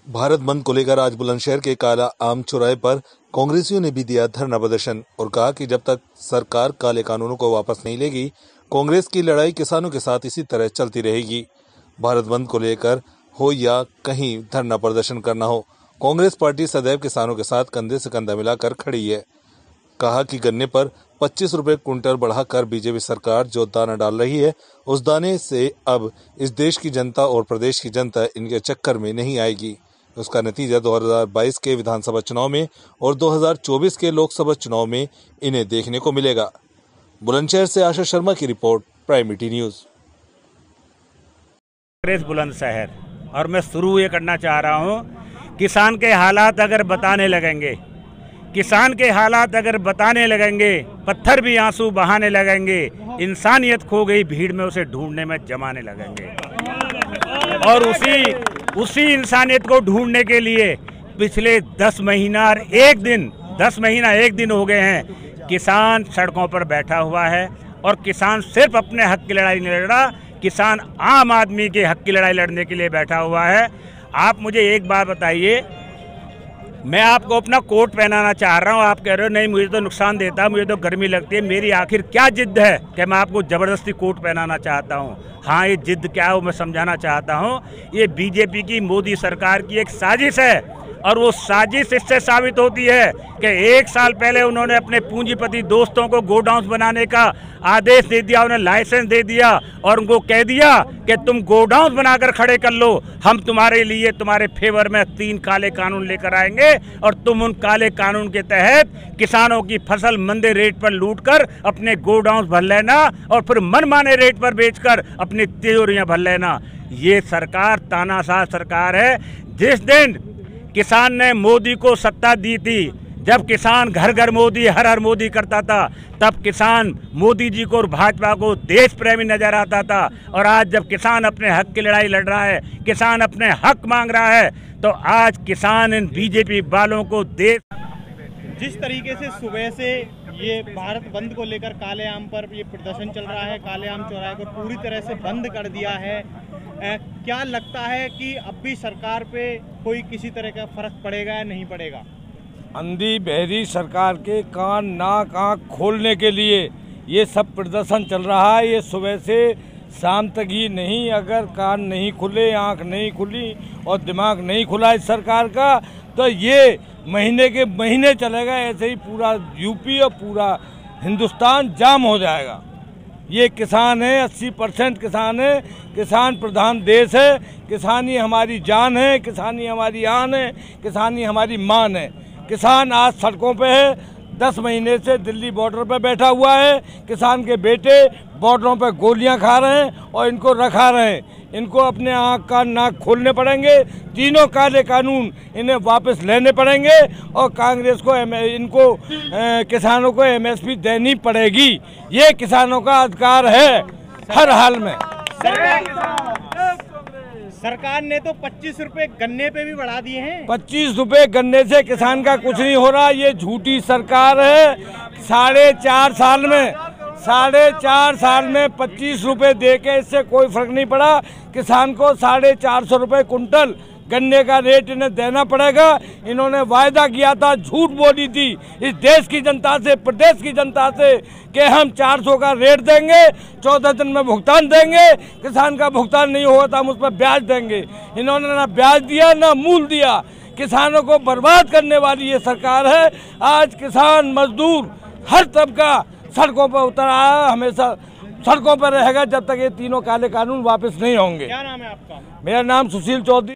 भारत बंद को लेकर आज बुलंदशहर के काला आम चौराहे पर कांग्रेसियों ने भी दिया धरना प्रदर्शन और कहा कि जब तक सरकार काले कानूनों को वापस नहीं लेगी, कांग्रेस की लड़ाई किसानों के साथ इसी तरह चलती रहेगी। भारत बंद को लेकर हो या कहीं धरना प्रदर्शन करना हो, कांग्रेस पार्टी सदैव किसानों के साथ कंधे से कंधा मिलाकर खड़ी है। कहा कि गन्ने पर 25 रुपए क्विंटल बढ़ाकर बीजेपी सरकार जो दाना डाल रही है, उस दाने से अब इस देश की जनता और प्रदेश की जनता इनके चक्कर में नहीं आएगी। उसका नतीजा 2022 के विधानसभा चुनाव में और 2024 के लोकसभा चुनाव में इन्हें देखने को मिलेगा। बुलंदशहर से आशा शर्मा की report, prime news. Congress Bulandshahr, और मैं शुरू ये करना चाह रहा हूँ, किसान के हालात अगर बताने लगेंगे, किसान के हालात अगर बताने लगेंगे, पत्थर भी आंसू बहाने लगेंगे, इंसानियत खो गई भीड़ में उसे ढूंढने में जमाने लगेंगे। और उसी इंसानियत को ढूंढने के लिए पिछले 10 महीना एक दिन हो गए हैं किसान सड़कों पर बैठा हुआ है। और किसान सिर्फ अपने हक की लड़ाई नहीं लड़ रहा, किसान आम आदमी के हक की लड़ाई लड़ने के लिए बैठा हुआ है। आप मुझे एक बात बताइए, मैं आपको अपना कोट पहनाना चाह रहा हूँ, आप कह रहे हो नहीं मुझे तो नुकसान देता है, मुझे तो गर्मी लगती है। मेरी आखिर क्या जिद है कि मैं आपको ज़बरदस्ती कोट पहनाना चाहता हूँ? हाँ, ये जिद क्या है वो मैं समझाना चाहता हूँ। ये बीजेपी की, मोदी सरकार की एक साजिश है। और वो साजिश इससे साबित होती है कि 1 साल पहले उन्होंने अपने पूंजीपति दोस्तों को गोडाउन बनाने का आदेश दे दिया, उन्हें लाइसेंस दे दिया और उनको कह दिया कि तुम गोडाउन बनाकर खड़े कर लो, हम तुम्हारे लिए, तुम्हारे फेवर में 3 काले कानून लेकर आएंगे और तुम उन काले कानून के तहत किसानों की फसल मंदे रेट पर लूटकर अपने गोडाउन भर लेना और फिर मनमाने रेट पर बेचकर अपनी तिजोरियां भर लेना। ये सरकार तानाशाह सरकार है। जिस दिन किसान ने मोदी को सत्ता दी थी, जब किसान घर घर मोदी, हर हर मोदी करता था, तब किसान मोदी जी को और भाजपा को देश प्रेमी नजर आता था। और आज जब किसान अपने हक की लड़ाई लड़ रहा है, किसान अपने हक मांग रहा है, तो आज किसान इन बीजेपी वालों को देश। जिस तरीके से सुबह से ये भारत बंद को लेकर काले आम पर ये प्रदर्शन चल रहा है, काले आम चौराहे को पूरी तरह से बंद कर दिया है, क्या लगता है कि अब भी सरकार पे कोई किसी तरह का फर्क पड़ेगा या नहीं पड़ेगा? अंधी बहरी सरकार के कान नाक आँख खोलने के लिए ये सब प्रदर्शन चल रहा है। ये सुबह से शाम तक ही नहीं, अगर कान नहीं खुले, आँख नहीं खुली और दिमाग नहीं खुला इस सरकार का, तो ये महीने के महीने चलेगा। ऐसे ही पूरा यूपी और पूरा हिंदुस्तान जाम हो जाएगा। ये किसान है, 80% किसान है, किसान प्रधान देश है। किसानी हमारी जान है, किसानी हमारी आन है, किसानी हमारी मान है। किसान आज सड़कों पे है, 10 महीने से दिल्ली बॉर्डर पे बैठा हुआ है। किसान के बेटे बॉर्डरों पे गोलियां खा रहे हैं और इनको रखा रहे हैं। इनको अपने आँख कान नाक खोलने पड़ेंगे। 3 काले कानून इन्हें वापस लेने पड़ेंगे और कांग्रेस को इनको किसानों को MSP देनी पड़ेगी। ये किसानों का अधिकार है हर हाल में। सरकार ने तो 25 रुपए गन्ने पे भी बढ़ा दिए हैं। 25 रुपए गन्ने से किसान का कुछ नहीं हो रहा। ये झूठी सरकार है। 4.5 साल में 25 रुपए दे के इससे कोई फर्क नहीं पड़ा। किसान को 450 रुपए कुंटल गन्ने का रेट इन्हें देना पड़ेगा। इन्होंने वायदा किया था, झूठ बोली थी इस देश की जनता से, प्रदेश की जनता से, कि हम 400 का रेट देंगे, 14 दिन में भुगतान देंगे। किसान का भुगतान नहीं होगा तो हम उस पर ब्याज देंगे। इन्होंने ना ब्याज दिया ना मूल दिया। किसानों को बर्बाद करने वाली ये सरकार है। आज किसान, मजदूर, हर तबका सड़कों पर उतर आया, हमेशा सड़कों पर रहेगा जब तक ये 3 काले कानून वापस नहीं होंगे। क्या नाम है आपका? मेरा नाम सुशील चौधरी।